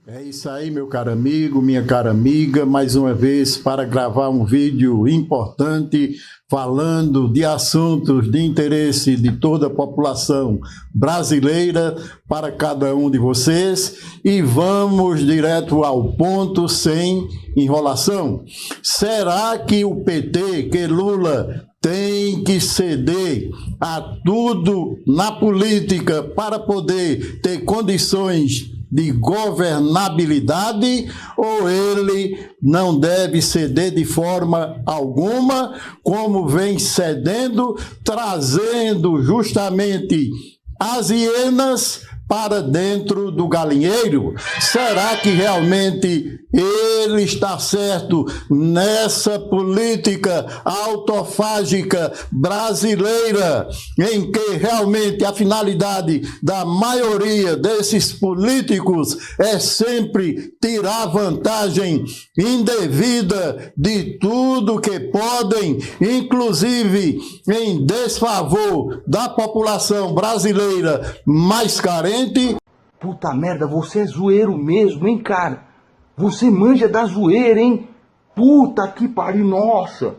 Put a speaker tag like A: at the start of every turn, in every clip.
A: É isso aí, meu caro amigo, minha cara amiga, mais uma vez para gravar um vídeo importante falando de assuntos de interesse de toda a população brasileira para cada um de vocês e vamos direto ao ponto sem enrolação. Será que o PT, que Lula tem que ceder a tudo na política para poder ter condições de governabilidade, ou ele não deve ceder de forma alguma, como vem cedendo, trazendo justamente as hienas para dentro do galinheiro? Será que realmente ele está certo nessa política autofágica brasileira, em que realmente a finalidade da maioria desses políticos é sempre tirar vantagem indevida de tudo que podem, inclusive em desfavor da população brasileira mais carente?
B: Puta merda, você é zoeiro mesmo, hein, cara? Você manja da zoeira, hein? Puta que pariu, nossa!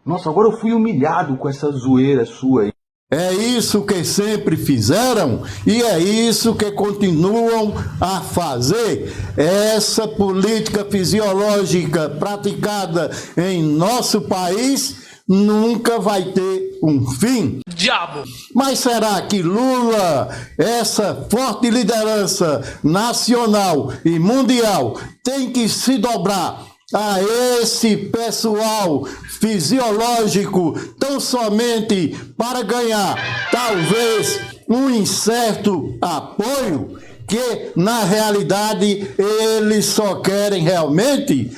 B: Nossa, agora eu fui humilhado com essa zoeira sua aí.
A: É isso que sempre fizeram e é isso que continuam a fazer. Essa política fisiológica praticada em nosso país nunca vai ter um fim.
C: Diabo!
A: Mas será que Lula, essa forte liderança nacional e mundial, tem que se dobrar a esse pessoal fisiológico tão somente para ganhar talvez um incerto apoio? Que na realidade eles só querem realmente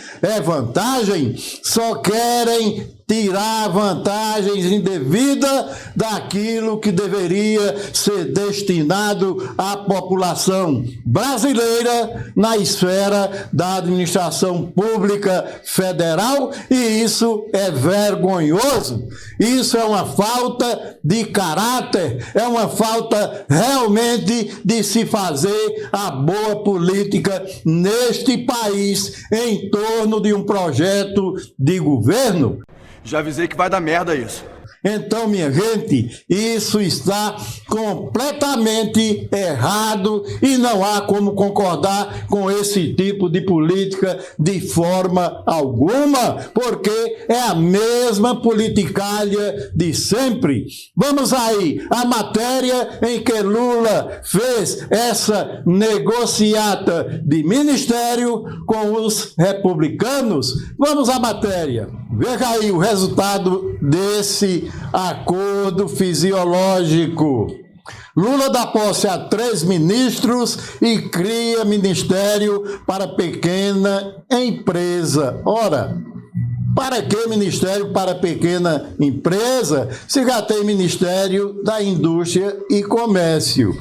A: vantagem, só querem tirar vantagens indevidas daquilo que deveria ser destinado à população brasileira na esfera da administração pública federal, e isso é vergonhoso. Isso é uma falta de caráter, é uma falta realmente de se fazer a boa política neste país em torno de um projeto de governo.
D: Já avisei que vai dar merda isso.
A: Então, minha gente, isso está completamente errado e não há como concordar com esse tipo de política de forma alguma, porque é a mesma politicalha de sempre. Vamos aí, a matéria em que Lula fez essa negociata de ministério com os republicanos. Vamos à matéria. Veja aí o resultado desse acordo fisiológico. Lula dá posse a 3 ministros e cria ministério para pequena empresa. Ora, para que ministério para pequena empresa se já tem Ministério da Indústria e Comércio?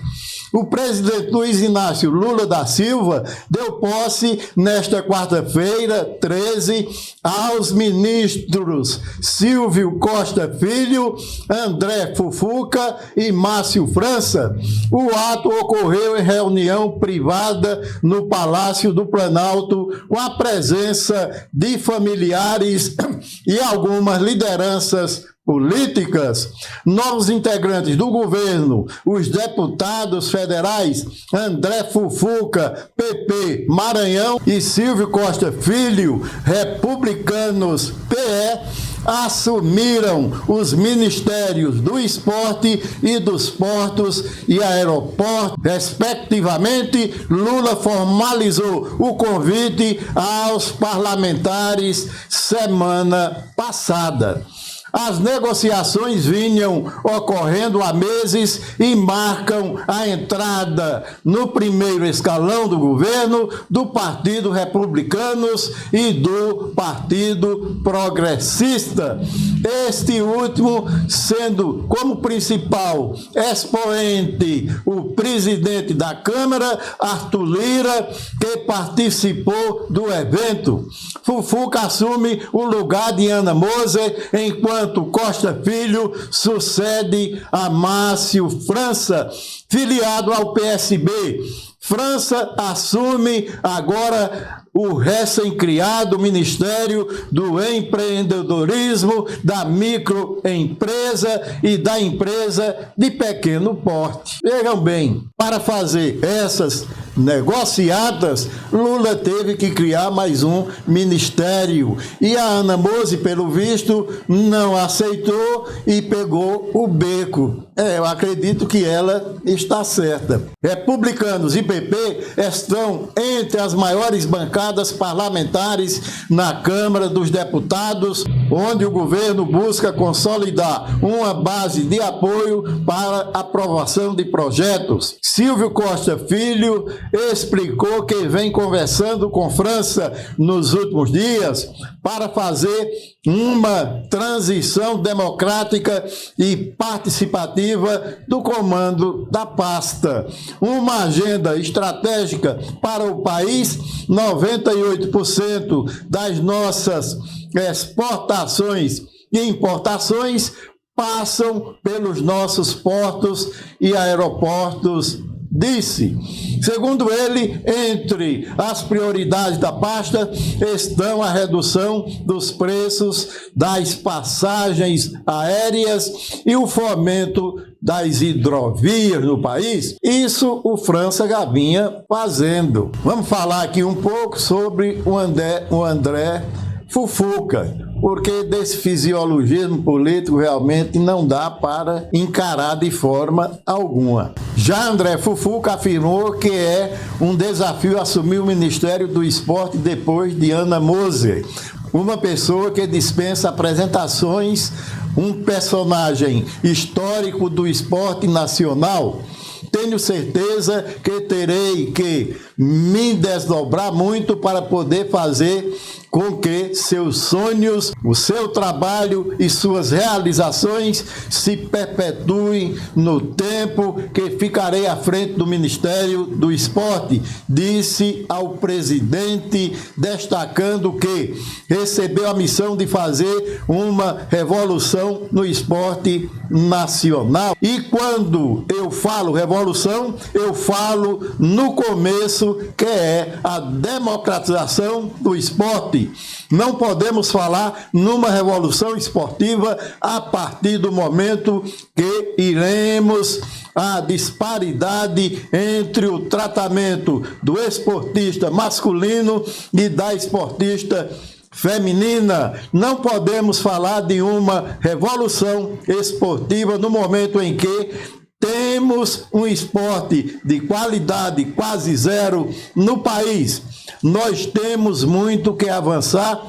A: O presidente Luiz Inácio Lula da Silva deu posse nesta quarta-feira, 13, aos ministros Silvio Costa Filho, André Fufuca e Márcio França. O ato ocorreu em reunião privada no Palácio do Planalto, com a presença de familiares e algumas lideranças políticas. Novos integrantes do governo, os deputados federais André Fufuca, PP, Maranhão, e Silvio Costa Filho, republicanos, PE, assumiram os ministérios do esporte e dos portos e aeroportos, respectivamente. Lula formalizou o convite aos parlamentares semana passada. As negociações vinham ocorrendo há meses e marcam a entrada no primeiro escalão do governo do Partido Republicanos e do Partido Progressista. Este último sendo como principal expoente o presidente da Câmara, Arthur Lira, que participou do evento. Fufuca assume o lugar de Ana Moser, enquanto Costa Filho sucede a Márcio França, filiado ao PSB. França assume agora o recém-criado Ministério do Empreendedorismo, da microempresa e da empresa de pequeno porte. Vejam bem, para fazer essas negociatas, Lula teve que criar mais um ministério. E a Ana Mose, pelo visto, não aceitou e pegou o beco. Eu acredito que ela está certa. Republicanos e PP estão entre as maiores bancadas parlamentares na Câmara dos Deputados, onde o governo busca consolidar uma base de apoio para aprovação de projetos. Silvio Costa Filho explicou que vem conversando com França nos últimos dias para fazer uma transição democrática e participativa do comando da pasta. Uma agenda estratégica para o país. 98% das nossas exportações e importações passam pelos nossos portos e aeroportos, disse. Segundo ele, entre as prioridades da pasta estão a redução dos preços das passagens aéreas e o fomento das hidrovias no país. Isso o França já vinha fazendo. Vamos falar aqui um pouco sobre o André Fufuca, porque desse fisiologismo político realmente não dá para encarar de forma alguma. Já André Fufuca afirmou que é um desafio assumir o Ministério do Esporte depois de Ana Mose, uma pessoa que dispensa apresentações, um personagem histórico do esporte nacional. Tenho certeza que terei que me desdobrar muito para poder fazer com que seus sonhos, o seu trabalho e suas realizações se perpetuem no tempo que ficarei à frente do Ministério do Esporte, disse ao presidente, destacando que recebeu a missão de fazer uma revolução no esporte nacional. E quando eu falo revolução, eu falo no começo, que é a democratização do esporte. Não podemos falar numa revolução esportiva a partir do momento que iremos a disparidade entre o tratamento do esportista masculino e da esportista feminina. Não podemos falar de uma revolução esportiva no momento em que temos um esporte de qualidade quase zero no país. Nós temos muito que avançar,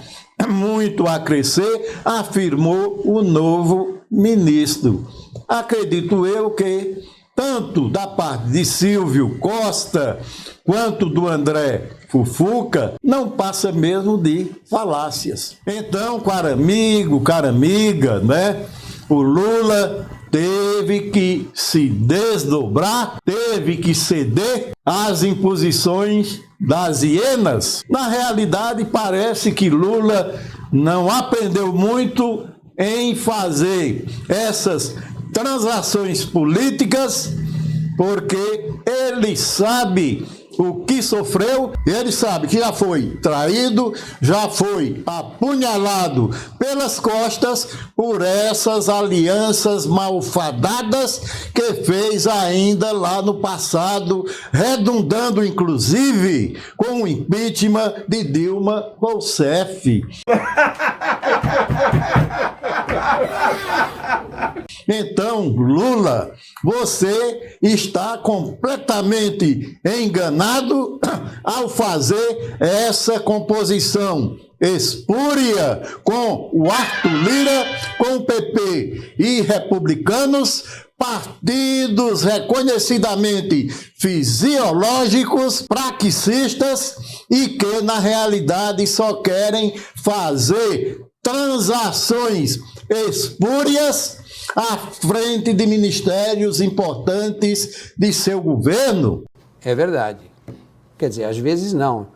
A: muito a crescer, afirmou o novo ministro. Acredito eu que tanto da parte de Silvio Costa quanto do André Fufuca não passa mesmo de falácias. Então, caro amigo, cara amiga, né? O Lula teve que se desdobrar, teve que ceder às imposições das hienas. Na realidade, parece que Lula não aprendeu muito em fazer essas transações políticas, porque ele sabe o que sofreu, ele sabe que já foi traído, já foi apunhalado pelas costas por essas alianças malfadadas que fez ainda lá no passado, redundando inclusive com o impeachment de Dilma Rousseff. Então, Lula, você está completamente enganado ao fazer essa composição espúria com o Arthur Lira, com o PP e republicanos, partidos reconhecidamente fisiológicos, praxistas e que na realidade só querem fazer transações espúrias à frente de ministérios importantes de seu governo.
C: É verdade. Quer dizer, às vezes não.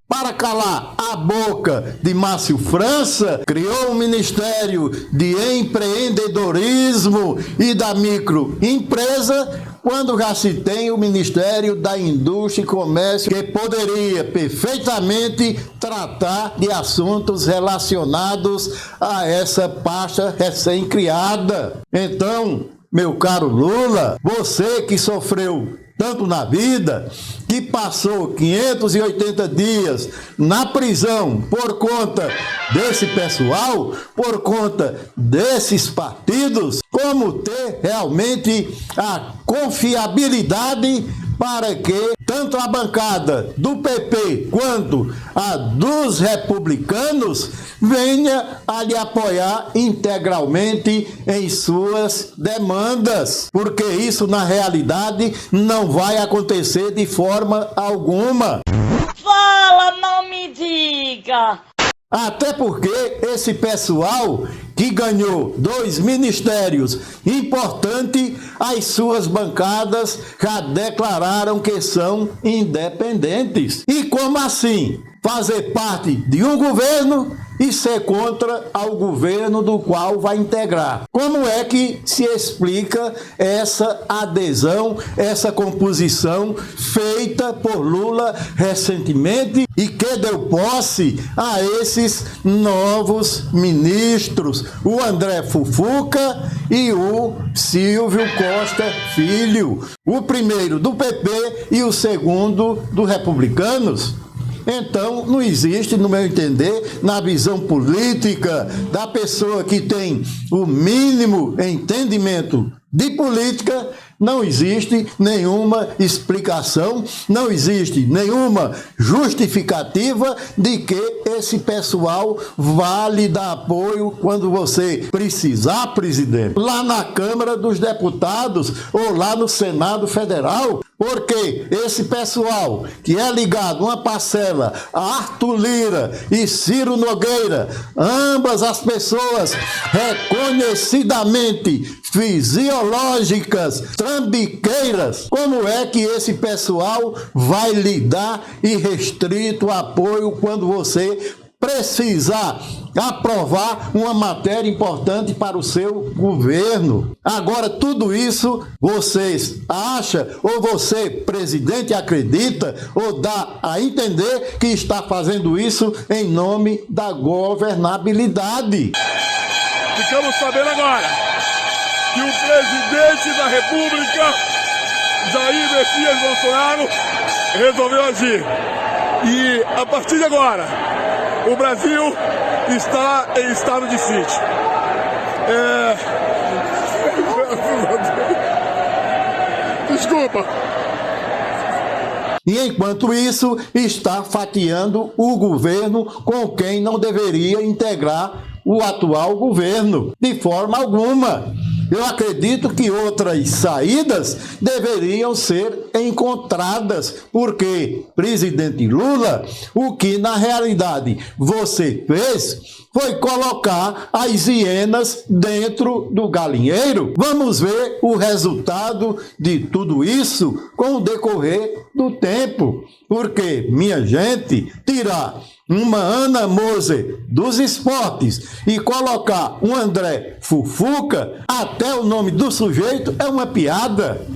A: Para calar a boca de Márcio França, criou um Ministério de Empreendedorismo e da Microempresa quando já se tem o Ministério da Indústria e Comércio, que poderia perfeitamente tratar de assuntos relacionados a essa pasta recém-criada. Então, meu caro Lula, você que sofreu tanto na vida, que passou 580 dias na prisão por conta desse pessoal, por conta desses partidos, como ter realmente a confiabilidade para que tanto a bancada do PP quanto a dos republicanos venha a lhe apoiar integralmente em suas demandas, porque isso na realidade não vai acontecer de forma alguma.
E: Fala, não me diga!
A: Até porque esse pessoal que ganhou 2 ministérios importantes, as suas bancadas já declararam que são independentes. E como assim? Fazer parte de um governo e ser contra ao governo do qual vai integrar. Como é que se explica essa adesão, essa composição feita por Lula recentemente e que deu posse a esses novos ministros, o André Fufuca e o Silvio Costa Filho, o primeiro do PP e o segundo do Republicanos? Então, não existe, no meu entender, na visão política da pessoa que tem o mínimo entendimento de política, não existe nenhuma explicação, não existe nenhuma justificativa de que esse pessoal vá lhe dar apoio quando você precisar, presidente, lá na Câmara dos Deputados ou lá no Senado Federal. Porque esse pessoal que é ligado uma parcela a Arthur Lira e Ciro Nogueira, ambas as pessoas reconhecidamente fisiológicas, trambiqueiras, como é que esse pessoal vai lhe dar irrestrito apoio quando você precisar aprovar uma matéria importante para o seu governo? Agora, tudo isso vocês acham, ou você, presidente, acredita, ou dá a entender que está fazendo isso em nome da governabilidade.
F: Ficamos sabendo agora que o presidente da República, Jair Messias Bolsonaro, resolveu agir. E, a partir de agora, o Brasil está em estado de sítio. Desculpa.
A: E enquanto isso, está fatiando o governo com quem não deveria integrar o atual governo, de forma alguma. Eu acredito que outras saídas deveriam ser encontradas, porque, presidente Lula, o que na realidade você fez foi colocar as hienas dentro do galinheiro. Vamos ver o resultado de tudo isso com o decorrer do tempo, porque, minha gente, tirar uma Ana Moser dos esportes e colocar um André Fufuca, até o nome do sujeito é uma piada.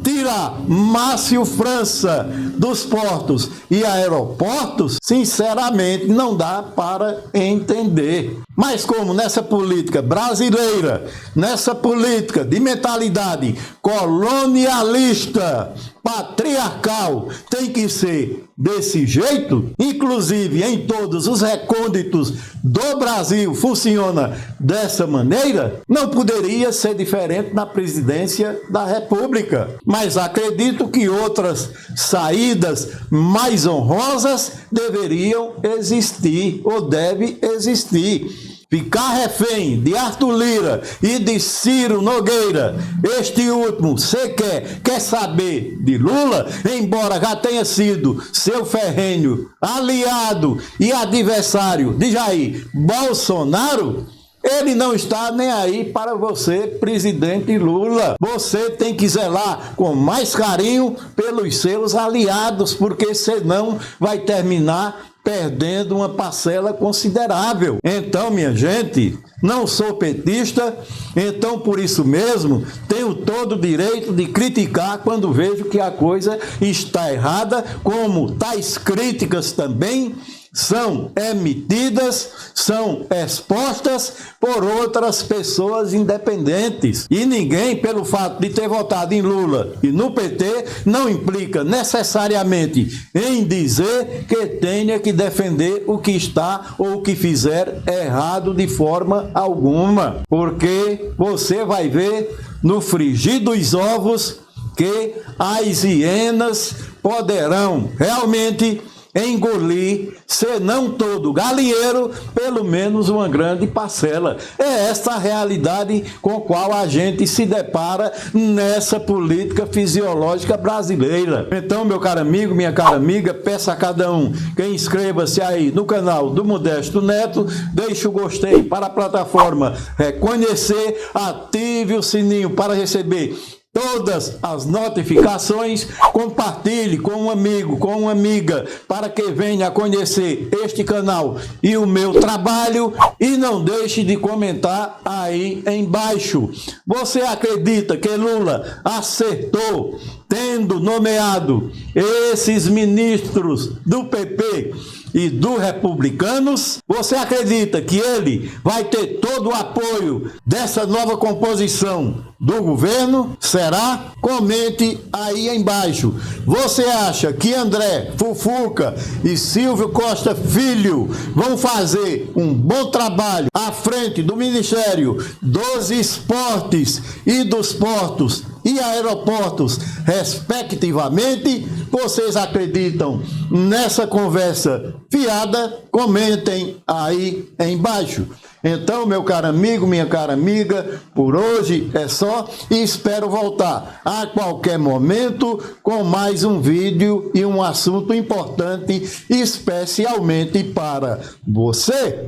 A: Tirar Márcio França dos portos e aeroportos, sinceramente, não dá para entender. Mas como nessa política brasileira, nessa política de mentalidade colonialista, patriarcal, tem que ser desse jeito, inclusive em todos os recônditos do Brasil funciona dessa maneira, não poderia ser diferente na presidência da República. Mas acredito que outras saídas mais honrosas deveriam existir ou deve existir. Ficar refém de Arthur Lira e de Ciro Nogueira, este último sequer quer saber de Lula, embora já tenha sido seu ferrenho aliado e adversário de Jair Bolsonaro, ele não está nem aí para você, presidente Lula. Você tem que zelar com mais carinho pelos seus aliados, porque senão vai terminar perdendo uma parcela considerável. Então, minha gente, não sou petista, então por isso mesmo tenho todo o direito de criticar quando vejo que a coisa está errada, como tais críticas também são emitidas, são expostas por outras pessoas independentes. E ninguém, pelo fato de ter votado em Lula e no PT, não implica necessariamente em dizer que tenha que defender o que está ou o que fizer errado de forma alguma. Porque você vai ver no frigir dos ovos que as hienas poderão realmente engolir, se não todo o galinheiro, pelo menos uma grande parcela. É essa a realidade com a qual a gente se depara nessa política fisiológica brasileira. Então, meu caro amigo, minha cara amiga, peço a cada um que inscreva-se aí no canal do Modesto Neto, deixe o gostei para a plataforma reconhecer, ative o sininho para receber todas as notificações, compartilhe com um amigo, com uma amiga, para que venha a conhecer este canal e o meu trabalho, e não deixe de comentar aí embaixo. Você acredita que Lula acertou tendo nomeado esses ministros do PP e do Republicanos? Você acredita que ele vai ter todo o apoio dessa nova composição do governo? Será? Comente aí embaixo. Você acha que André Fufuca e Silvio Costa Filho vão fazer um bom trabalho à frente do Ministério dos Esportes e dos Portos e aeroportos, respectivamente? Vocês acreditam nessa conversa fiada? Comentem aí embaixo. Então, meu caro amigo, minha cara amiga, por hoje é só e espero voltar a qualquer momento com mais um vídeo e um assunto importante, especialmente para você.